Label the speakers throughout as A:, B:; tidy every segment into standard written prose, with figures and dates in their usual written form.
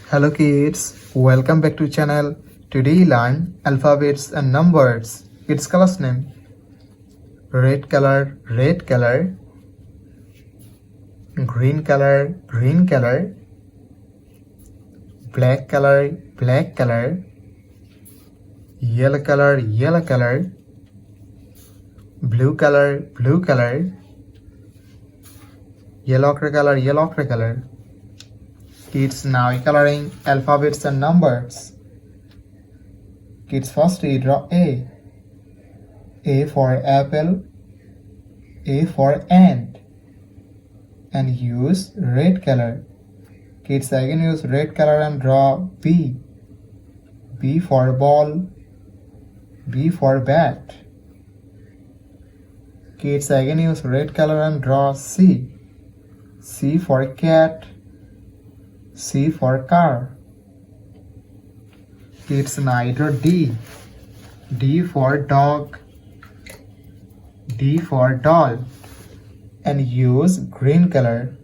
A: Hello kids, welcome back to channel. Today you learn alphabets and numbers. Its class name. Red color, green color, black color, yellow color, blue color, yellow color. Kids now coloring alphabets and numbers. Kids first draw A. A for apple, A for ant, and use red color. Kids again use red color and draw B. B for ball, B for bat. Kids again use red color and draw C. C for cat, C for car. Kids now draw D. D for dog, D for doll, and use green color.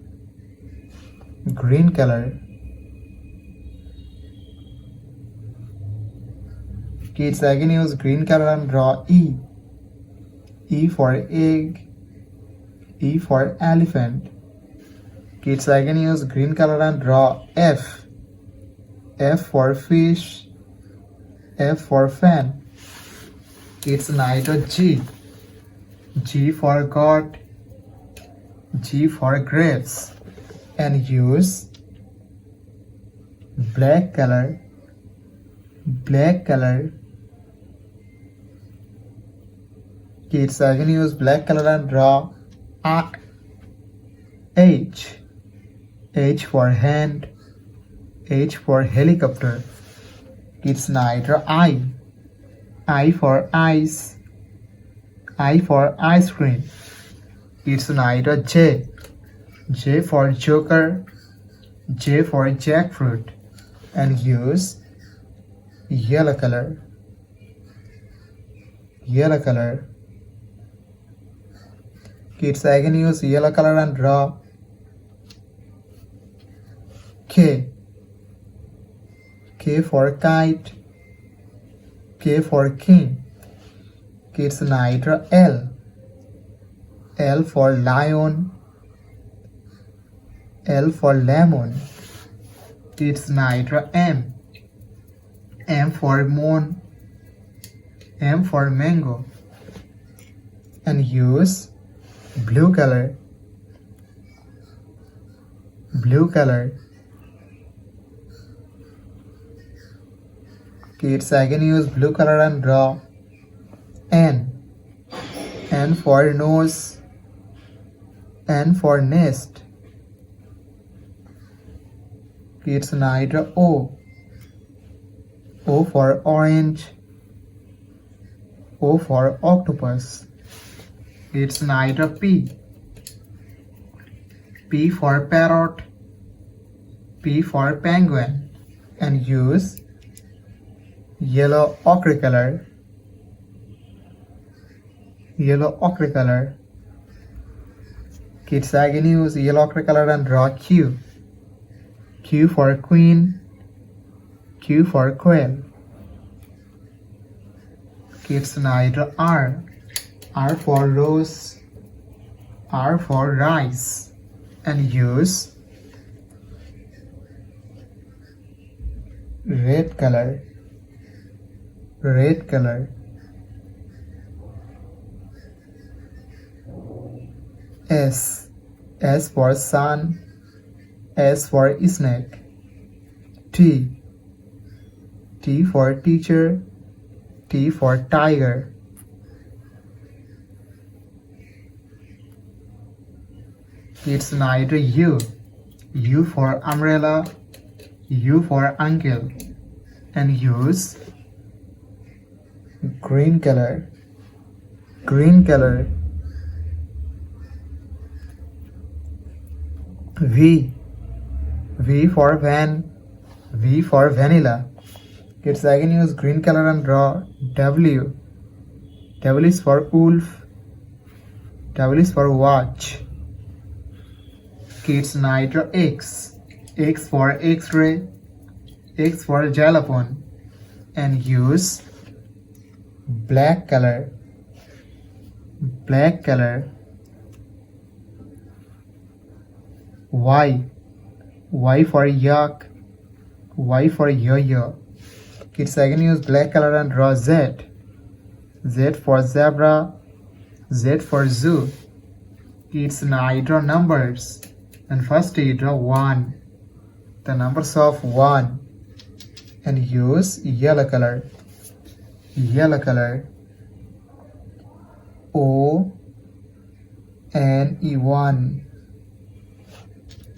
A: Kids again use green color and draw E. E for egg, E for elephant. Kids again use green color and draw F. F for fish, F for fan. Kids now draw G. G for goat, G for grapes, and use black color. Kids again use black color and draw H. H for hand, H for helicopter. Kids now draw I. I for eyes, I for ice cream. Kids now draw J. J for joker, J for jackfruit, and use yellow color. Kids again use yellow color and draw K. K for kite, K for king. Kids now draw L. L for lion, L for lemon. Kids now draw M. M for moon, M for mango, and use blue color. Kids again use blue color and draw N. N for nose, N for nest. Kids now draw O. O for orange, O for octopus. Kids now draw P. P for parrot, P for penguin, and use yellow ochre color. Kids again use yellow ochre color and draw Q. Q for queen, Q for quail. Kids now draw R. R for rose, R for rice, and use red color. S. S for sun, S for snake. T. T for teacher, T for tiger. Kids now draw U. U for umbrella, U for uncle, and use green color. V. V for van, V for vanilla. Kids again use green color and draw W. W is for wolf, W is for watch. Kids now draw X. X for X-ray, X for xylophone, and use black color. Y for yak. Y for yo-yo. Kids again use black color and draw Z. Z for zebra. Z for zoo. Kids now draw numbers. And first you draw 1. The numbers of 1. And use yellow color. O-N-E-1.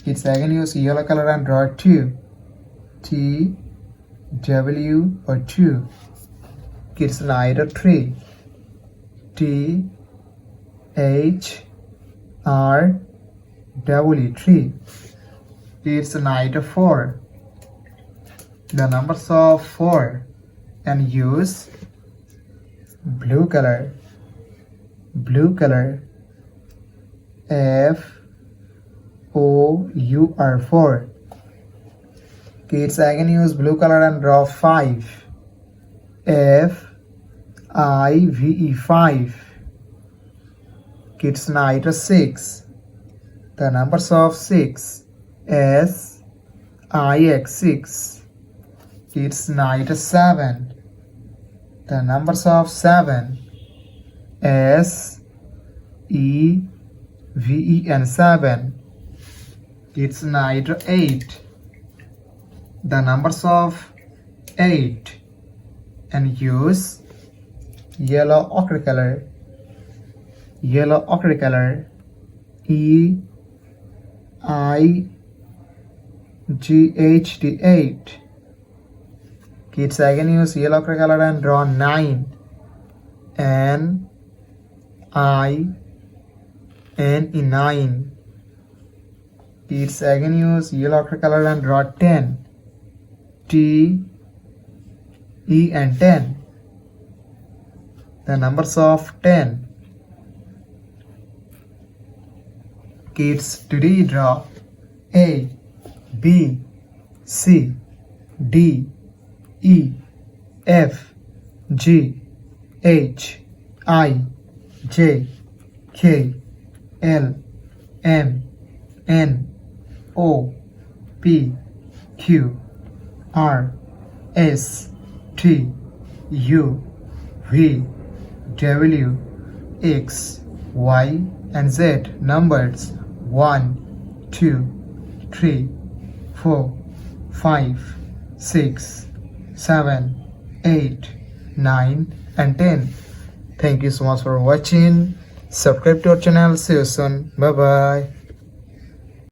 A: Kids again use yellow color and draw 2. T-W or 2. Kids now draw 3. T-H-R-W 3. Kids now draw 4. The numbers of 4. And use blue color. F-O-U-R 4. Kids again use blue color and draw 5. F-I-V-E 5. Kids now draw 6. The numbers of 6. S-I-X 6. Kids now draw 7. The numbers of 7. S-E-V-E-N 7. Kids now draw 8. The numbers of 8. And use yellow ochre color. E-I-G-H-T 8. Kids again use yellow ochre color and draw 9. N-I-N-E 9. Kids again use yellow ochre color and draw 10. T-E-N 10. The numbers of 10. Kids today draw A, B, C, D, E, F, G, H, I, J, K, L, M, N, O, P, Q, R, S, T, U, V, W, X, Y, and Z numbers 1, 2, 3, 4, 5, 6, 7, 8, 9, and 10. Thank you so much for watching. Subscribe to our channel. See you soon. Bye bye.